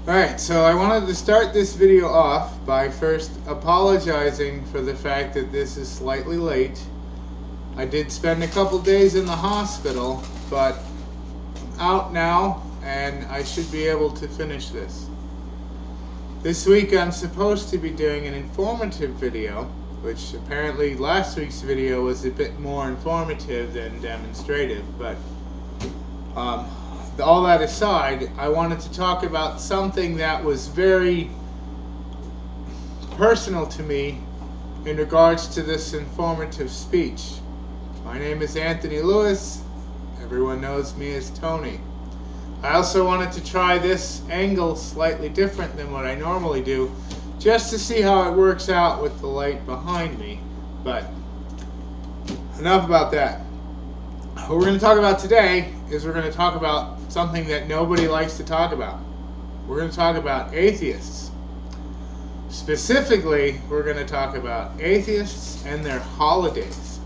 Alright, so I wanted to start this video off by first apologizing for the fact that this is slightly late. I did spend a couple days in the hospital, but I'm out now and I should be able to finish this. This week I'm supposed to be doing an informative video, which apparently last week's video was a bit more informative than demonstrative, but all that aside, I wanted to talk about something that was very personal to me in regards to this informative speech. My name is Anthony Lewis. Everyone knows me as Tony. I also wanted to try this angle slightly different than what I normally do, just to see how it works out with the light behind me. But enough about that. What we're going to talk about today is we're going to talk about something that nobody likes to talk about. We're going to talk about atheists. Specifically, we're going to talk about atheists and their holidays.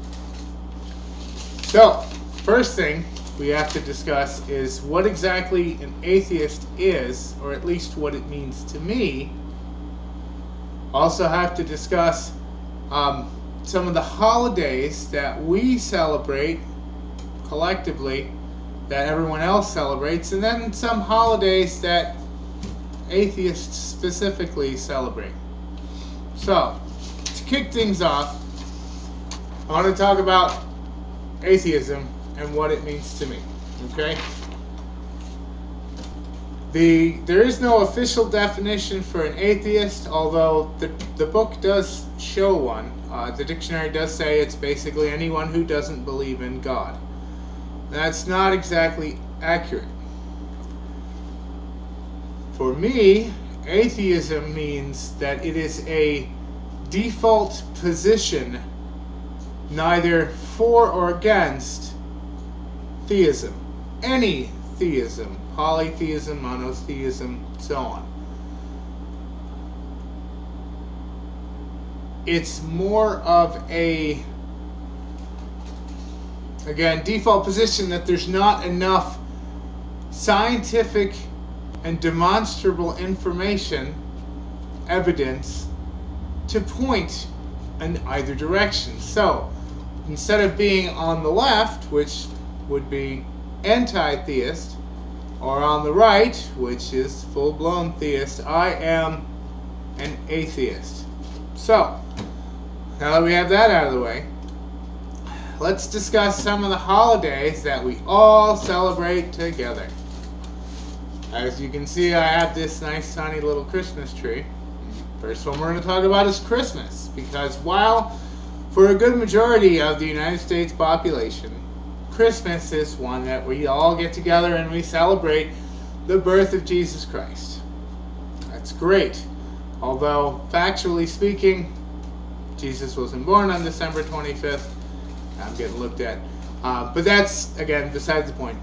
So, first thing we have to discuss is what exactly an atheist is, or at least what it means to me. Also have to discuss some of the holidays that we celebrate collectively that everyone else celebrates, and then some holidays that atheists specifically celebrate. So, to kick things off, I want to talk about atheism and what it means to me. Okay? There is no official definition for an atheist, although the book does show one. The dictionary does say it's basically anyone who doesn't believe in God. That's not exactly accurate. For me, atheism means that it is a default position neither for or against theism. Any theism, polytheism, monotheism, so on. It's more of a, again, default position that there's not enough scientific and demonstrable information, evidence, to point in either direction. So, instead of being on the left, which would be anti-theist, or on the right, which is full-blown theist, I am an atheist. So, now that we have that out of the way, let's discuss some of the holidays that we all celebrate together. As you can see, I have this nice tiny little Christmas tree. First one we're going to talk about is Christmas, because while for a good majority of the United States population, Christmas is one that we all get together and we celebrate the birth of Jesus Christ. That's great. Although, factually speaking, Jesus wasn't born on December 25th. I'm getting looked at. But that's, again, besides the point.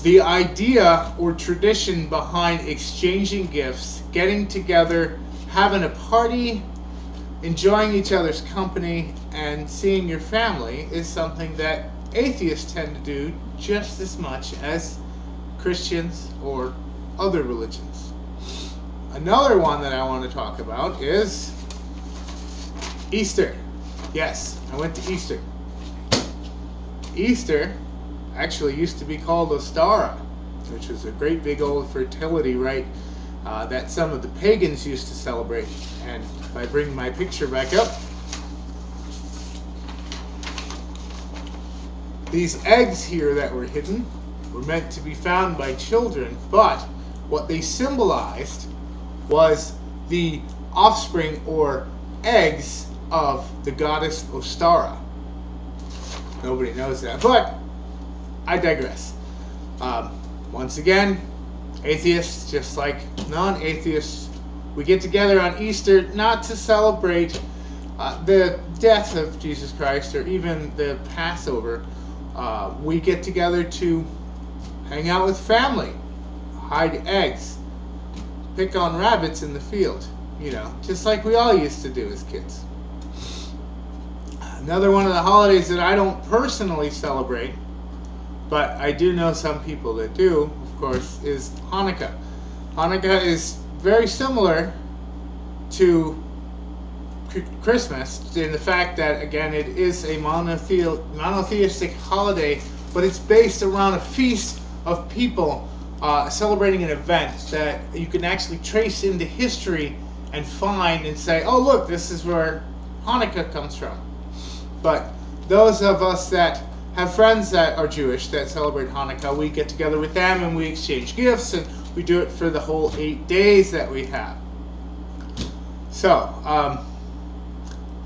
The idea or tradition behind exchanging gifts, getting together, having a party, enjoying each other's company, and seeing your family is something that atheists tend to do just as much as Christians or other religions. Another one that I want to talk about is Easter. Yes, I went to Easter. Easter actually used to be called Ostara, which was a great big old fertility rite that some of the pagans used to celebrate. And if I bring my picture back up, these eggs here that were hidden were meant to be found by children, but what they symbolized was the offspring or eggs of the goddess Ostara. Nobody knows that, but I digress. Once again, atheists, just like non-atheists, we get together on Easter not to celebrate the death of Jesus Christ or even the Passover. We get together to hang out with family, hide eggs, pick on rabbits in the field, you know, just like we all used to do as kids. Another one of the holidays that I don't personally celebrate, but I do know some people that do, of course, is Hanukkah. Hanukkah is very similar to Christmas in the fact that, again, it is a monotheistic holiday, but it's based around a feast of people celebrating an event that you can actually trace into history and find and say, oh look, this is where Hanukkah comes from. But those of us that have friends that are Jewish that celebrate Hanukkah, we get together with them and we exchange gifts, and we do it for the whole 8 days that we have. So,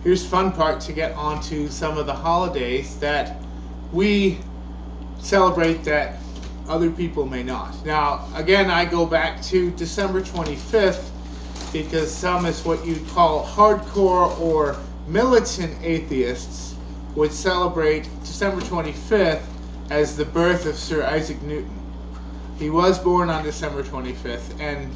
here's the fun part to get onto some of the holidays that we celebrate that other people may not. Now, again, I go back to December 25th because some is what you'd call hardcore or militant atheists would celebrate December 25th as the birth of Sir Isaac Newton. He was born on December 25th, and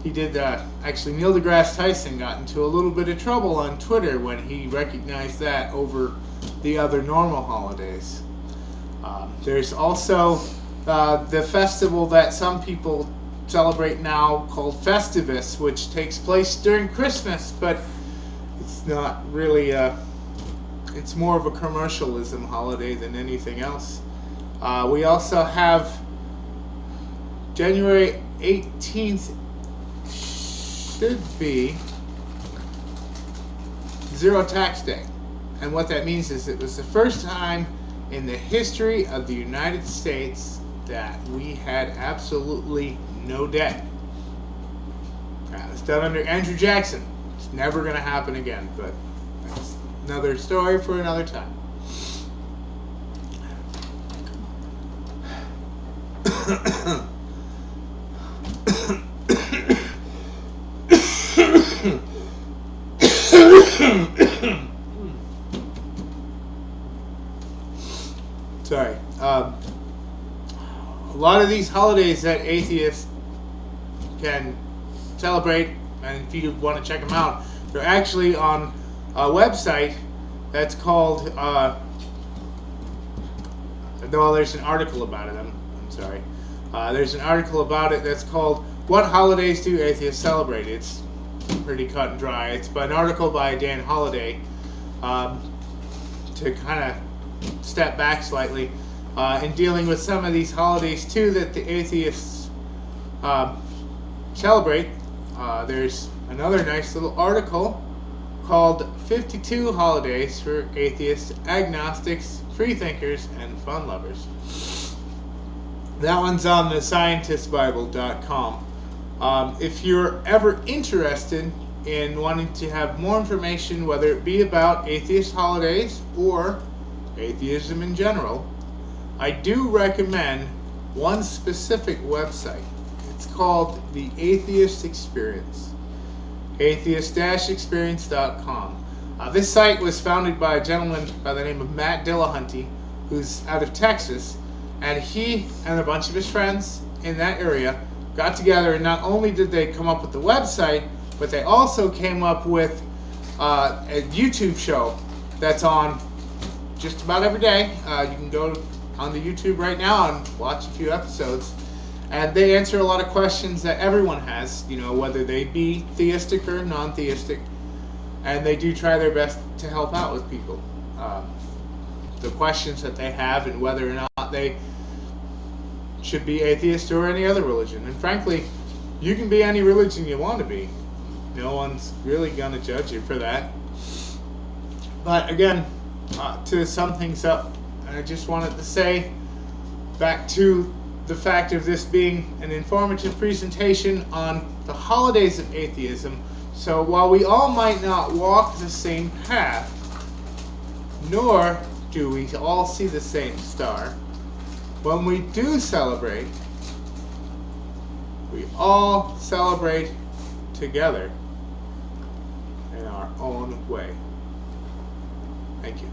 he did, actually Neil deGrasse Tyson got into a little bit of trouble on Twitter when he recognized that over the other normal holidays. There's also the festival that some people celebrate now called Festivus, which takes place during Christmas, but it's not really, it's more of a commercialism holiday than anything else. We also have January 18th should be Zero Tax Day. And what that means is it was the first time in the history of the United States that we had absolutely no debt. It was done under Andrew Jackson. It's never going to happen again, but that's another story for another time. Sorry. A lot of these holidays that atheists can celebrate, and if you want to check them out, they're actually on a website that's called, well, there's an article about it, I'm sorry. There's an article about it that's called What Holidays Do Atheists Celebrate? It's pretty cut and dry. It's an article by Dan Holliday to kind of step back slightly in dealing with some of these holidays too that the atheists celebrate. There's another nice little article called 52 Holidays for Atheists, Agnostics, Freethinkers, and Fun Lovers. That one's on the scientistbible.com. If you're ever interested in wanting to have more information, whether it be about atheist holidays or atheism in general, I do recommend one specific website. It's called The Atheist Experience. Atheist-experience.com. This site was founded by a gentleman by the name of Matt Dillahunty, who's out of Texas, and he and a bunch of his friends in that area got together, and not only did they come up with the website, but they also came up with a YouTube show that's on just about every day. You can go on the YouTube right now and watch a few episodes, and they answer a lot of questions that everyone has, you know, whether they be theistic or non-theistic, and they do try their best to help out with people, the questions that they have, and whether or not they should be atheist or any other religion. And frankly, you can be any religion you want to be. No one's really going to judge you for that. But again, to sum things up, I just wanted to say, back to the fact of this being an informative presentation on the holidays of atheism. So while we all might not walk the same path, nor do we all see the same star, when we do celebrate, we all celebrate together in our own way. Thank you.